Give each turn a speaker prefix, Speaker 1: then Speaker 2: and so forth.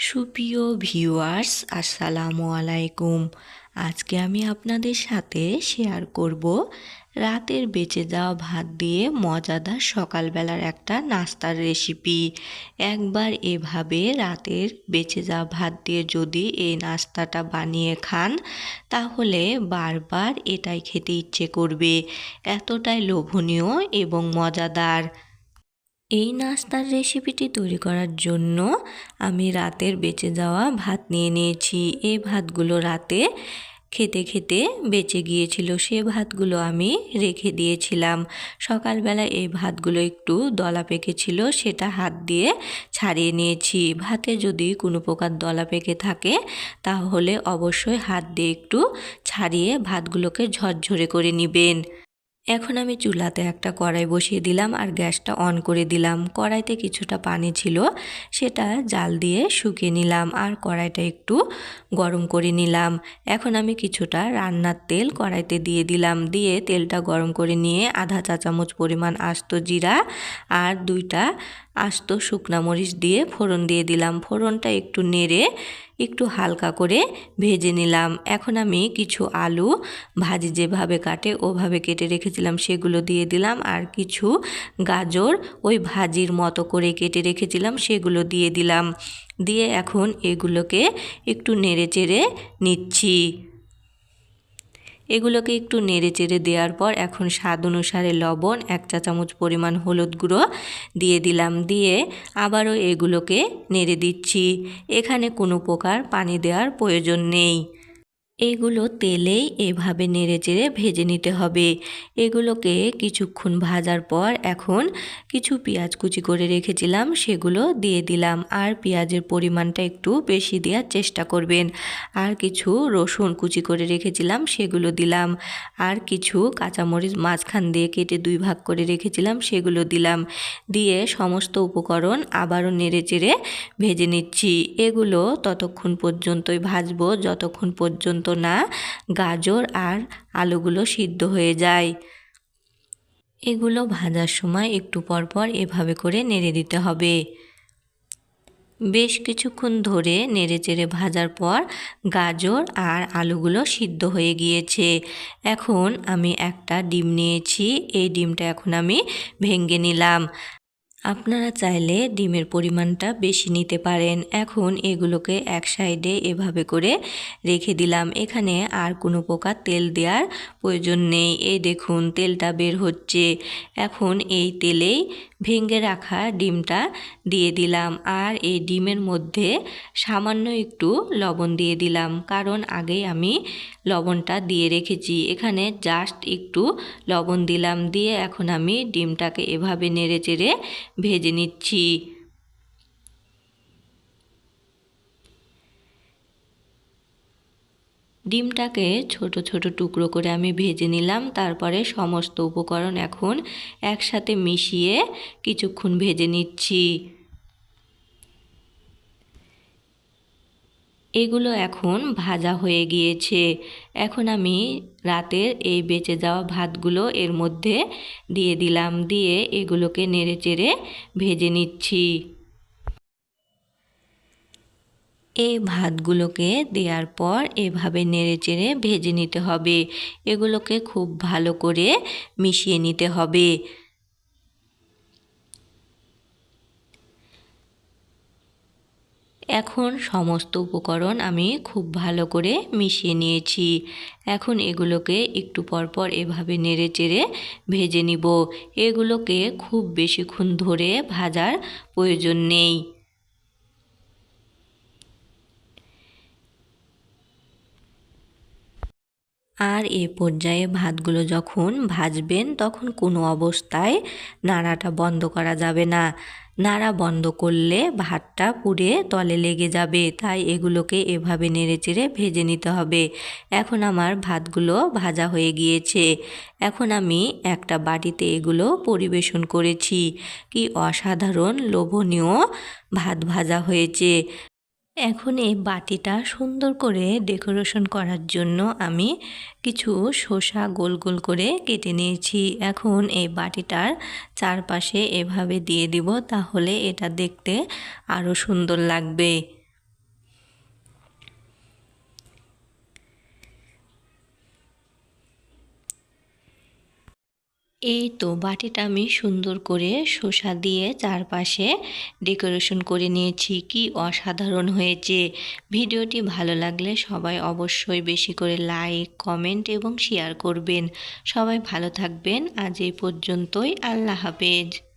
Speaker 1: সুপ্রিয় ভিউয়ার্স, আসসালামু আলাইকুম। আজকে আমি আপনাদের সাথে শেয়ার করব রাতের বেঁচে যাওয়া ভাত দিয়ে মজাদার সকালবেলার একটা নাস্তার রেসিপি। একবার এভাবে রাতের বেঁচে যাওয়া ভাত দিয়ে যদি এই নাস্তাটা বানিয়ে খান তাহলে বারবার এটাই খেতে ইচ্ছে করবে, এতটাই লোভনীয় এবং মজাদার। এই নাস্তার রেসিপিটি তৈরি করার জন্য আমি রাতের বেঁচে যাওয়া ভাত নিয়ে নিয়েছি। এই ভাতগুলো রাতে খেতে খেতে বেঁচে গিয়েছিল, সে ভাতগুলো আমি রেখে দিয়েছিলাম। সকালবেলা এই ভাতগুলো একটু দলা পেকেছিল, সেটা হাত দিয়ে ছাড়িয়ে নিয়েছি। ভাতে যদি কোনো প্রকার দলা পেকে থাকে তাহলে অবশ্যই হাত দিয়ে একটু ছাড়িয়ে ভাতগুলোকে ঝরঝরে করে নেবেন। এখন আমি চুলাতে একটা কড়াই বসিয়ে দিলাম আর গ্যাসটা অন করে দিলাম। কড়াইতে কিছুটা পানি ছিল, সেটা জাল দিয়ে শুকিয়ে নিলাম আর কড়াইটা একটু গরম করে নিলাম। এখন আমি কিছুটা রান্নার তেল কড়াইতে দিয়ে দিলাম। দিয়ে তেলটা গরম করে নিয়ে আধা চা চামচ পরিমাণ আস্ত জিরা আর 2টা আস্ত শুকনা মরিচ দিয়ে ফোড়ন দিয়ে দিলাম। ফোড়নটা একটু নেড়ে একটু হালকা করে ভেজে নিলাম। এখন আমি কিছু আলু ভাজি যেভাবে কাটে ওভাবে কেটে রেখেছিলাম সেগুলো দিয়ে দিলাম, আর কিছু গাজর ওই ভাজির মতো করে কেটে রেখেছিলাম সেগুলো দিয়ে দিলাম। দিয়ে এখন এগুলোকে একটু নেড়ে চেড়ে নিচ্ছি। এগুলোকে একটু নেড়ে চেড়ে দেওয়ার পর এখন স্বাদ অনুসারে লবণ, 1 চা চামচ পরিমাণ হলুদ গুঁড়ো দিয়ে দিলাম। দিয়ে আবারও এগুলোকে নেড়ে দিচ্ছি। এখানে কোনো প্রকার পানি দেওয়ার প্রয়োজন নেই। এগুলো তেলেই এভাবে নেড়েচেড়ে ভেজে নিতে হবে। এগুলোকে কিছুক্ষণ ভাজার পর এখন কিছু পেঁয়াজ কুচি করে রেখেছিলাম সেগুলো দিয়ে দিলাম, আর পেঁয়াজের পরিমাণটা একটু বেশি দেওয়ার চেষ্টা করবেন। আর কিছু রসুন কুচি করে রেখেছিলাম সেগুলো দিলাম, আর কিছু কাঁচামরিচ মাঝখান দিয়ে কেটে 2 ভাগ করে রেখেছিলাম সেগুলো দিলাম। দিয়ে সমস্ত উপকরণ আবারও নেড়েচেড়ে ভেজে নিচ্ছি। এগুলো ততক্ষণ পর্যন্তই ভাজবো যতক্ষণ পর্যন্ত না গাজর আর আলুগুলো সিদ্ধ হয়ে যায়। এগুলো ভাজার সময় একটু পরপর এভাবে করে নেড়ে দিতে হবে। বেশ কিছুক্ষণ ধরে নেড়েচেড়ে ভাজার পর গাজর আর আলুগুলো সিদ্ধ হয়ে গিয়েছে। এখন আমি একটা ডিম নিয়েছি, এই ডিমটা এখন আমি ভেঙে নিলাম। আপনারা চাইলে ডিমের পরিমাণটা বেশি নিতে পারেন। এখন এগুলোকে এক সাইডে এভাবে করে রেখে দিলাম। এখানে আর কোনো প্রকার তেল দেওয়ার প্রয়োজন নেই। এই দেখুন তেলটা বের হচ্ছে। এখন এই তেলেই ভেঙে রাখা ডিমটা দিয়ে দিলাম, আর এই ডিমের মধ্যে সামান্য একটু লবণ দিয়ে দিলাম, কারণ আগেই আমি লবণটা দিয়ে রেখেছি। এখানে জাস্ট একটু লবণ দিলাম। দিয়ে এখন আমি ডিমটাকে এভাবে নেড়েচেড়ে ভেজে নিচ্ছি। ডিমটাকে ছোট ছোট টুকরো করে আমি ভেজে নিলাম। তারপরে সমস্ত উপকরণ এখন একসাথে মিশিয়ে কিছুক্ষণ ভেজে নিচ্ছি। এগুলো এখন ভাজা হয়ে গিয়েছে। এখন আমি রাতের এই বেঁচে যাওয়া ভাতগুলো এর মধ্যে দিয়ে দিলাম। দিয়ে এগুলোকে নেড়েচেড়ে ভেজে নিচ্ছি। এই ভাতগুলোকে দেওয়ার পর এভাবে নেড়েচেড়ে ভেজে নিতে হবে। এগুলোকে খুব ভালো করে মিশিয়ে নিতে হবে। এখন সমস্ত উপকরণ আমি খুব ভালো করে মিশিয়ে নিয়েছি। এখন এগুলোকে একটু পরপর এভাবে নেড়েচেড়ে ভেজে নিব। এগুলোকে খুব বেশিক্ষণ ধরে ভাজার প্রয়োজন নেই। আর এ পর্যায়ে ভাতগুলো যখন ভাজবেন তখন কোনো অবস্থায় নাড়াটা বন্ধ করা যাবে না। নাড়া বন্ধ করলে ভাতটা পুড়ে তলে লেগে যাবে, তাই এগুলোকে এভাবে নেড়েচেড়ে ভেজে নিতে হবে। এখন আমার ভাতগুলো ভাজা হয়ে গিয়েছে। এখন আমি একটা বাটিতে এগুলো পরিবেশন করেছি। কি অসাধারণ লোভনীয় ভাত ভাজা হয়েছে। এখন এই বাটিটা সুন্দর করে ডেকোরেশন করার জন্য আমি কিছু শসা গোল গোল করে কেটে নিয়েছি। এখন এই বাটিটার চারপাশে এভাবে দিয়ে দিব, তাহলে এটা দেখতে আরও সুন্দর লাগবে। এই তো বাটিটা আমি সুন্দর করে শসা দিয়ে চারপাশে ডেকোরেশন করে নিয়েছি। কি অসাধারণ হয়েছে! ভিডিওটি ভালো লাগলে সবাই অবশ্যই বেশি করে লাইক, কমেন্ট এবং শেয়ার করবেন। সবাই ভালো থাকবেন। আজ এই পর্যন্তই। আল্লাহ হাফেজ।